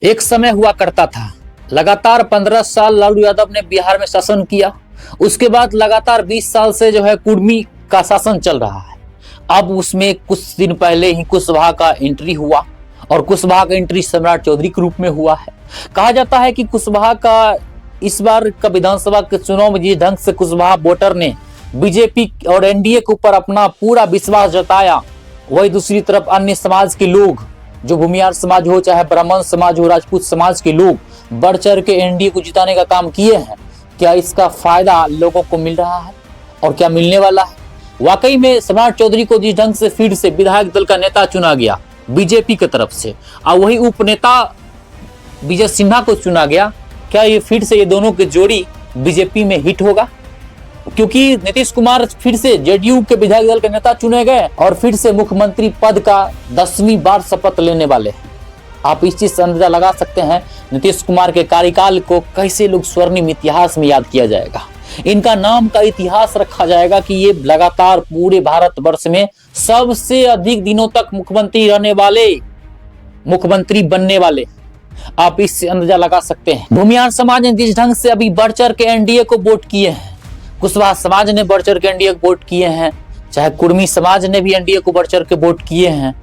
एक समय हुआ करता था, लगातार 15 साल लालू यादव ने बिहार में शासन किया। उसके बाद लगातार 20 साल से जो है कुर्मी का शासन चल रहा है। अब उसमें कुछ दिन पहले ही कुशवाहा का एंट्री हुआ और कुशवाहा का एंट्री सम्राट चौधरी के रूप में हुआ है। कहा जाता है कि कुशवाहा का इस बार का विधानसभा के चुनाव में जिस ढंग से कुशवाहा वोटर ने बीजेपी और एनडीए के ऊपर अपना पूरा विश्वास जताया, वही दूसरी तरफ अन्य समाज के लोग, जो भूमिहार समाज हो, चाहे ब्राह्मण समाज हो, राजपूत समाज के लोग बढ़ चढ़ के एनडीए को जिताने का काम किए हैं। क्या इसका फायदा लोगों को मिल रहा है और क्या मिलने वाला है? वाकई में सम्राट चौधरी को जिस ढंग से फिर से विधायक दल का नेता चुना गया बीजेपी की तरफ से और वही उपनेता विजय सिन्हा को चुना गया, क्या ये फिर से ये दोनों की जोड़ी बीजेपी में हिट होगा? क्योंकि नीतीश कुमार फिर से जेडीयू के विधायक दल के नेता चुने गए और फिर से मुख्यमंत्री पद का 10वीं बार शपथ लेने वाले हैं। आप इस चीज से अंदाजा लगा सकते हैं नीतीश कुमार के कार्यकाल को कैसे लोग स्वर्णिम इतिहास में याद किया जाएगा। इनका नाम का इतिहास रखा जाएगा कि ये लगातार पूरे भारतवर्ष में सबसे अधिक दिनों तक मुख्यमंत्री रहने वाले, मुख्यमंत्री बनने वाले। आप इससे अंदाजा लगा सकते हैं। भूमिहार समाज ने जिस ढंग से अभी बढ़ चढ़ के एनडीए को वोट किए हैं, कुशवाहा समाज ने बढ़ चढ़ के एनडीए को वोट किए हैं, चाहे कुर्मी समाज ने भी एनडीए को बढ़ चढ़ के वोट किए हैं,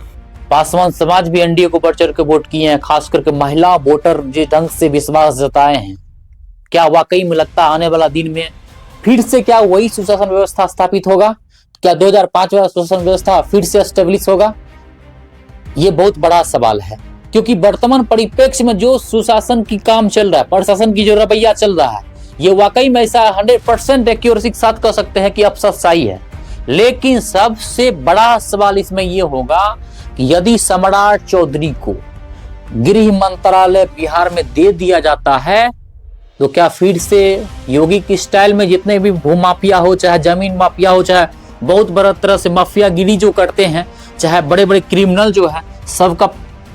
पासवान समाज भी एनडीए को बढ़ चढ़ के वोट किए हैं, खास करके महिला वोटर जिस ढंग से विश्वास जताए हैं, क्या वाकई में लगता है आने वाला दिन में फिर से क्या वही सुशासन व्यवस्था स्थापित होगा? क्या 2005 वाला सुशासन व्यवस्था फिर से एस्टेब्लिश होगा? ये बहुत बड़ा सवाल है, क्योंकि वर्तमान परिप्रेक्ष्य में जो सुशासन की काम चल रहा है, प्रशासन की जो रवैया चल रहा है, ये वाकई में ऐसा 100% एक्यूरेसी के साथ कह सकते हैं कि अब सच्चाई है। लेकिन सबसे बड़ा सवाल इसमें ये होगा कि यदि सम्राट चौधरी को गृह मंत्रालय बिहार में दे दिया जाता है तो क्या फिर से योगी की स्टाइल में जितने भी भूमाफिया हो, चाहे जमीन माफिया हो, चाहे बहुत बड़ा तरह से माफियागिरी जो करते हैं, चाहे बड़े बड़े क्रिमिनल जो है, सबका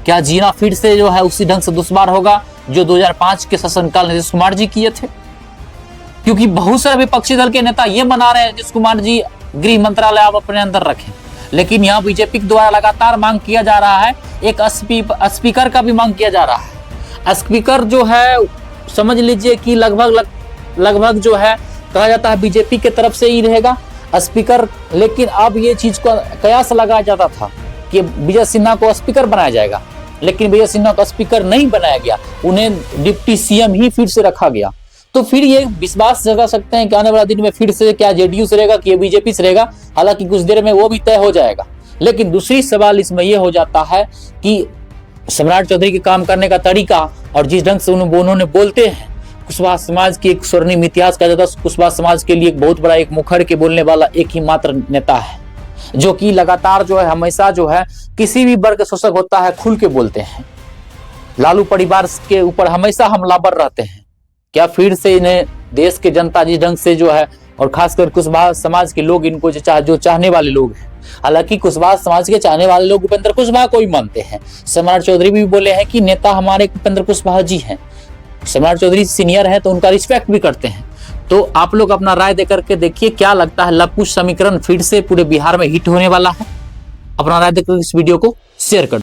क्या जीना फिर से जो है उसी ढंग से दुश्वार होगा जो 2005 के शासनकाल नीतीश कुमार जी किए थे? क्योंकि बहुत सारे विपक्षी दल के नेता ये मना रहे हैं नीतीश कुमार जी गृह मंत्रालय आप अपने अंदर रखें, लेकिन यहाँ बीजेपी के द्वारा लगातार मांग किया जा रहा है, एक स्पीकर का भी मांग किया जा रहा है। स्पीकर जो है समझ लीजिए कि लगभग जो है कहा जाता है बीजेपी के तरफ से ही रहेगा स्पीकर। लेकिन अब ये चीज को कयास लगाया जाता था कि विजय सिन्हा को स्पीकर बनाया जाएगा, लेकिन विजय सिन्हा को स्पीकर नहीं बनाया गया, उन्हें डिप्टी सीएम ही फिर से रखा गया। तो फिर ये विश्वास जगा सकते हैं कि आने वाला दिन में फिर से क्या जेडीयू से रहेगा कि बीजेपी से रहेगा, हालांकि कुछ देर में वो भी तय हो जाएगा। लेकिन दूसरी सवाल इसमें यह हो जाता है कि सम्राट चौधरी के काम करने का तरीका और जिस ढंग से उन्होंने बोलते हैं, कुशवाहा समाज की एक स्वर्णिम इतिहास कहा जाता है। कुशवाहा समाज के लिए एक बहुत बड़ा, एक मुखर के बोलने वाला एक ही मात्र नेता है, जो कि लगातार जो है हमेशा जो है किसी भी वर्ग शोषक होता है खुल के बोलते हैं। लालू परिवार के ऊपर हमेशा हमलावर रहते हैं। क्या फिर से इन्हें देश के जनता जिस ढंग से जो है और खासकर कुशवाहा समाज के लोग इनको जो चाहने वाले लोग हैं, हालांकि कुशवाहा समाज के चाहने वाले लोग उपेंद्र कुशवाहा को ही मानते हैं। सम्राट चौधरी भी बोले हैं कि नेता हमारे उपेंद्र कुशवाहा जी हैं। सम्राट चौधरी सीनियर हैं तो उनका रिस्पेक्ट भी करते हैं। तो आप लोग अपना राय देकर के देखिए क्या लगता है, लव कुश समीकरण फिर से पूरे बिहार में हिट होने वाला है? अपना राय देकर इस वीडियो को शेयर कर